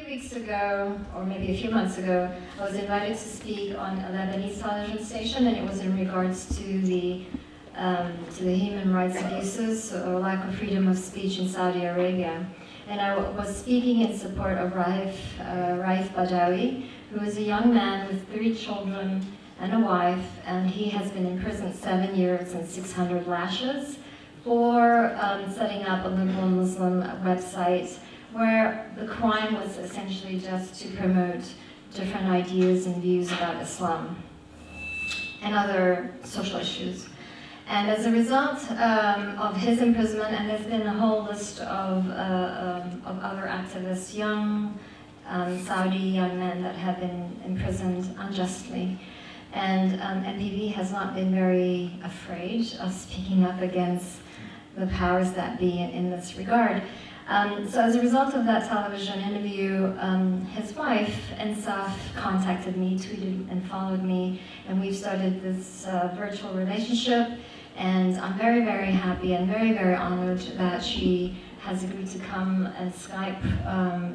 weeks ago, or maybe a few months ago, I was invited to speak on a Lebanese television station, and it was in regards to the human rights abuses or lack of freedom of speech in Saudi Arabia. And I was speaking in support of Raif Badawi, who is a young man with 3 children and a wife, and he has been imprisoned 7 years and 600 lashes for setting up a liberal Muslim website where the crime was essentially just to promote different ideas and views about Islam and other social issues. And as a result of his imprisonment, and there's been a whole list of other activists, young Saudi young men that have been imprisoned unjustly. And MPV has not been very afraid of speaking up against the powers that be in this regard. So as a result of that television interview, his wife, Insaf, contacted me, tweeted and followed me, and we've started this virtual relationship. And I'm very, very happy and very, very honored that she has agreed to come and Skype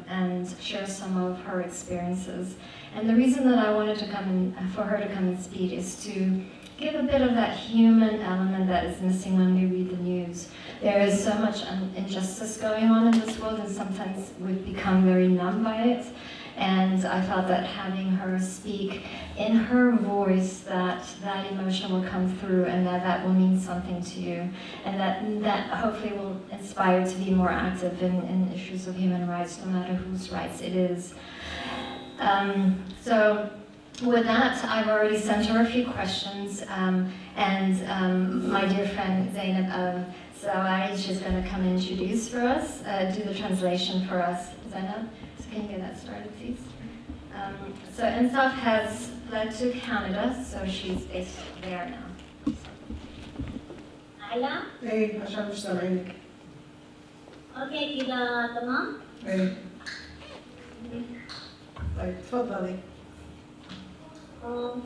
and share some of her experiences. And the reason that I wanted to come and for her to come and speak is to give a bit of that human element that is missing when we read the news. There is so much injustice going on in this world, and sometimes we've become very numb by it. And I felt that having her speak in her voice, that emotion will come through, and that will mean something to you, and that hopefully will inspire you to be more active in issues of human rights, no matter whose rights it is. So with that, I've already sent her a few questions, and my dear friend Zainab Sawai, she's going to come and introduce for us, do the translation for us. Zainab, so can you get that started, please? So Insaf has fled to Canada, so she's based there now. أعلى؟ إيه عشان مش سامعينك. أوكي كده تمام؟ إيه. طيب تفضلي.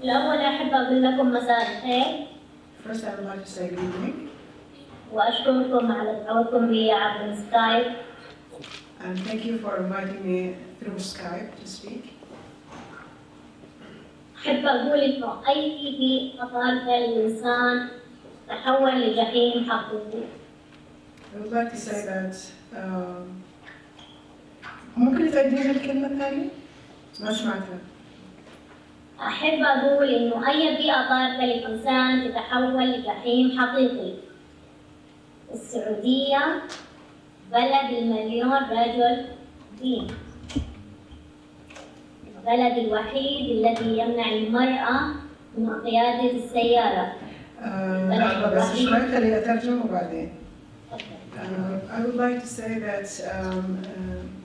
الأول أحب أقول لكم مساء الخير. First I would like to say good evening. وأشكركم على دعوتكم لي عبر سكايب. And thank you for inviting me through Skype to speak. أحب أقول إنه أي في أطار الإنسان تحول لجحيم حقيقي. I would like to say that ممكن تعيدين الكلمة الثانية؟ ما سمعتها. أحب أقول إنه أي بيئة طارئة للإنسان تتحول لجحيم حقيقي. السعودية بلد المليون رجل دين. البلد الوحيد الذي يمنع المرأة من قيادة السيارة. بس شوي خليني أترجم وبعدين. I would like to say that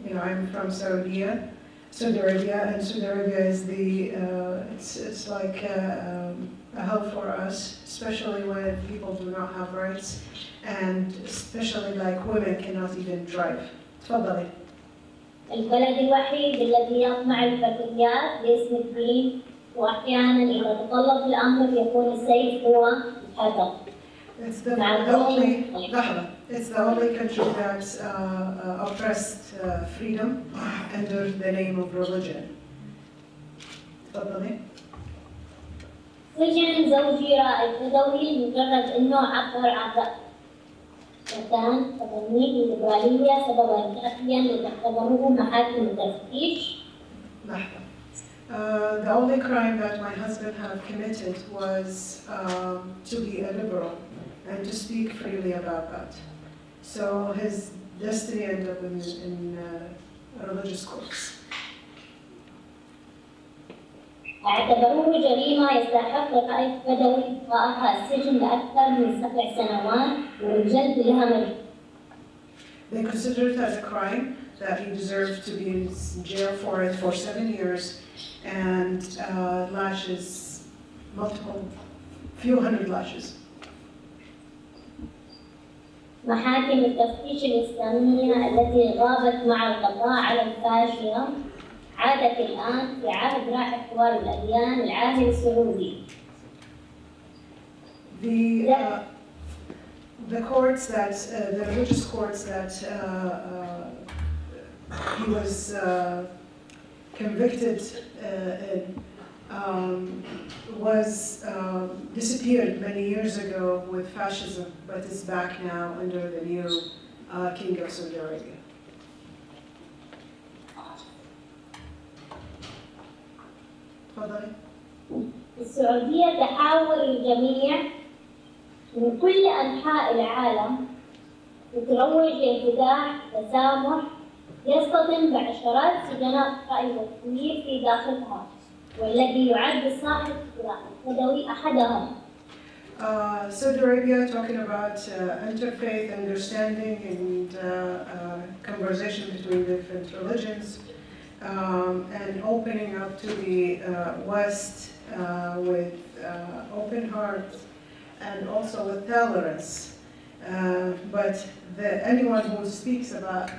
you know, I'm from Saudi Arabia, and Saudi Arabia is it's like a help for us, especially when people do not have rights, and especially like women cannot even drive. تفضلي. البلد الوحيد الذي يطمع الفتيات باسم الدين، وأحيانا إذا تطلب الأمر يكون السيف هو الحذر. It's the only country that oppressed freedom under the name of religion. تفضلي. سجن زوجي رائف بدوي مجرد إنه عبر عن رأيه. وكان تبنيه الليبرالية سببا كافيا لتعتبره محاكم التفتيش. لحظة. The only crime that my husband had committed was to be a liberal and to speak freely about that. So his destiny ended up in religious courts. اعتبروه جريمة يستحق رائف بدوي إبقاءها السجن لأكثر من 7 سنوات والجلد لها مجد. They considered it as a crime that he deserved to be in jail for it for 7 years and lashes, few hundred lashes. محاكم التفتيش الإسلامية التي غابت مع القضاء على الفاشية عادت الآن في عهد راعي حوار الأديان العاهل السعودي. The courts that, the religious courts that he was convicted was disappeared many years ago with fascism, but is back now under the new King of Saudi Arabia. تفضلي. السعودية تحاور الجميع من كل أنحاء العالم وتروج لانفتاح تسامح يصطدم بعشرات سجناء رأي والتنوير في داخلها، والذي يعد صاحب رائف بدوي أحدهم. Saudi Arabia talking about interfaith understanding and conversation between different religions and opening up to the West with open hearts and also with tolerance. But anyone who speaks about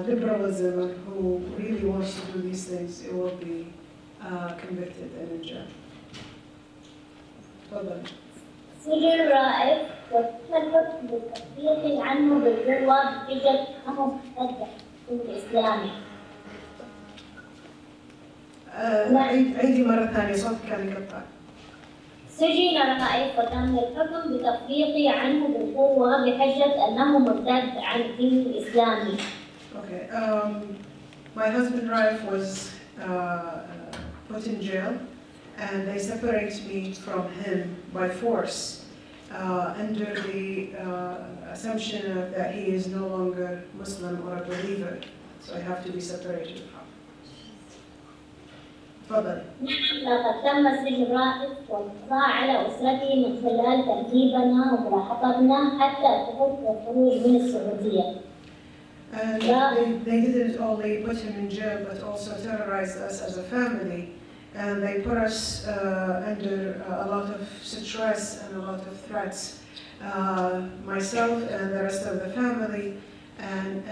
liberalism and who really wants to do these things, it will be convicted and in jail. تفضل. سجن رائف وتم الحكم بالتطبيق عنه بالقوة بحجة أنه مرتد الإسلامي. عيدي مرة ثانية صوتك كان يقطع. سجن رائف وتم الحكم بتطبيقه عنه بالقوة بحجة أنه مرتد عن الدين الإسلامي. Okay. My husband Raif was put in jail, and they separate me from him by force under the assumption that he is no longer Muslim or a believer, so I have to be separated from him. تفضلي. لقد تم سجن رائف والقضاء على أسرته من خلال ترتيبنا وملاحقتنا حتى الدخول والخروج من السعودية. And they didn't only put him in jail, but also terrorized us as a family. And they put us under a lot of stress and a lot of threats, myself and the rest of the family, and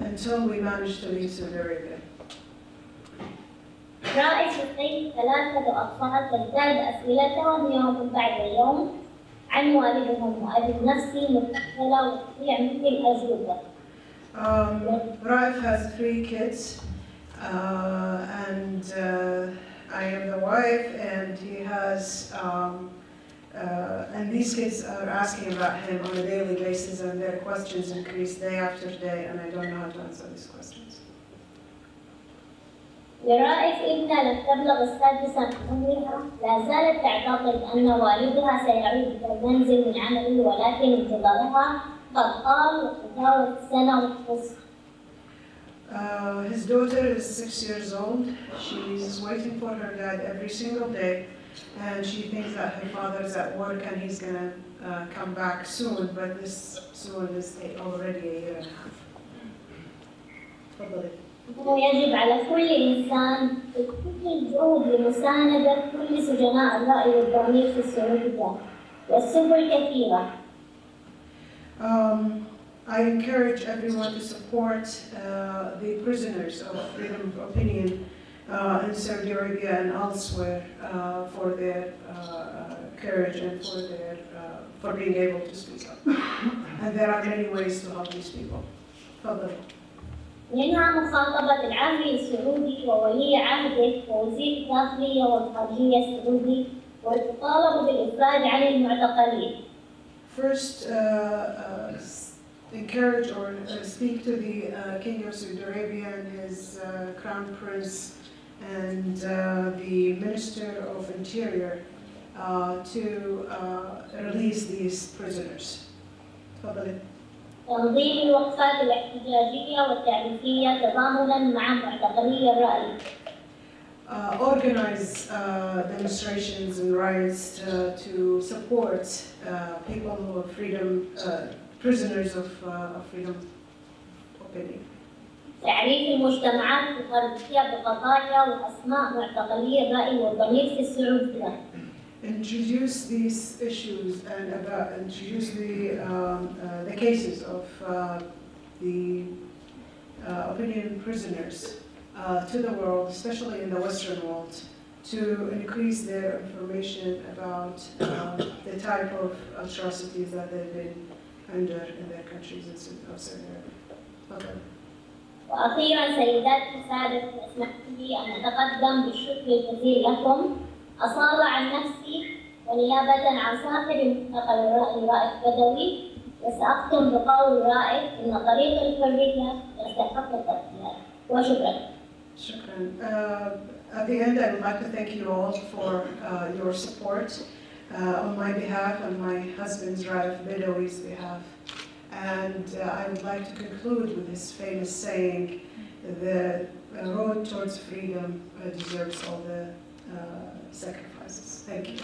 until we managed to leave Saudi Arabia. رائف لديه 3 أطفال تزداد أسئلتهم يوم بعد يوم عن والدهم وأبي نفسي مستقلة وتطيع مثل الأجوبة. Raif has 3 kids, and I am the wife, and he has, and these kids are asking about him on a daily basis, and their questions increase day after day, and I don't know how to answer these questions. لرائف ابنة لم تبلغ السادسة من عمرها لا زالت تعتقد أن والدها سيعود إلى المنزل من عمله، ولكن انتظارها قد طال وتجاوز سنة ونصف. His daughter is 6 years old. She's waiting for her dad every single day, and she thinks that her father is at work and he's going to come back soon, but this soon is already a year and a half. تفضلي. يجب على كل إنسان كل الجهود لمساندة كل سجناء الرأي والضمير في السعودية، والسبل كثيرة. I encourage everyone to support the prisoners of freedom of opinion in Saudi Arabia and elsewhere for their courage and for being able to speak up. And there are many ways to help these people. تفضلي. منها مخاطبة العامل السعودي وولي عهده ووزير الداخلية والخارجية السعودي والمطالبة بالإفراج عن المعتقلين. First, encourage or speak to the King of Saudi Arabia and his Crown Prince and the Minister of Interior to release these prisoners. تفضلي. تنظيم الوقفات الاحتجاجية والتعريفية تضامناً مع معتقلي الرأي. Organize demonstrations and riots to support people who are prisoners of freedom of opinion. تعريف المجتمعات الغربية بقضايا وأسماء معتقلي الرأي والضمير في السعودية. Introduce these issues and introduce the cases of the opinion prisoners to the world, especially in the Western world, to increase their information about the type of atrocities that they've been under in their countries of Saudi Arabia. وأخيرا سيداتي وسادتي اسمحوا لي أن أتقدم بالشكر الجزيل لكم أصالة عن نفسي ونيابة عن صاحب الملتقى الرائي رائف بدوي، وسأختم بقول رائف إن طريق الحرية يستحق التضحية. وشكرا. At the end, I would like to thank you all for your support on my behalf, on my husband's Raif Badawi's behalf. And I would like to conclude with this famous saying, the road towards freedom deserves all the sacrifices. Thank you.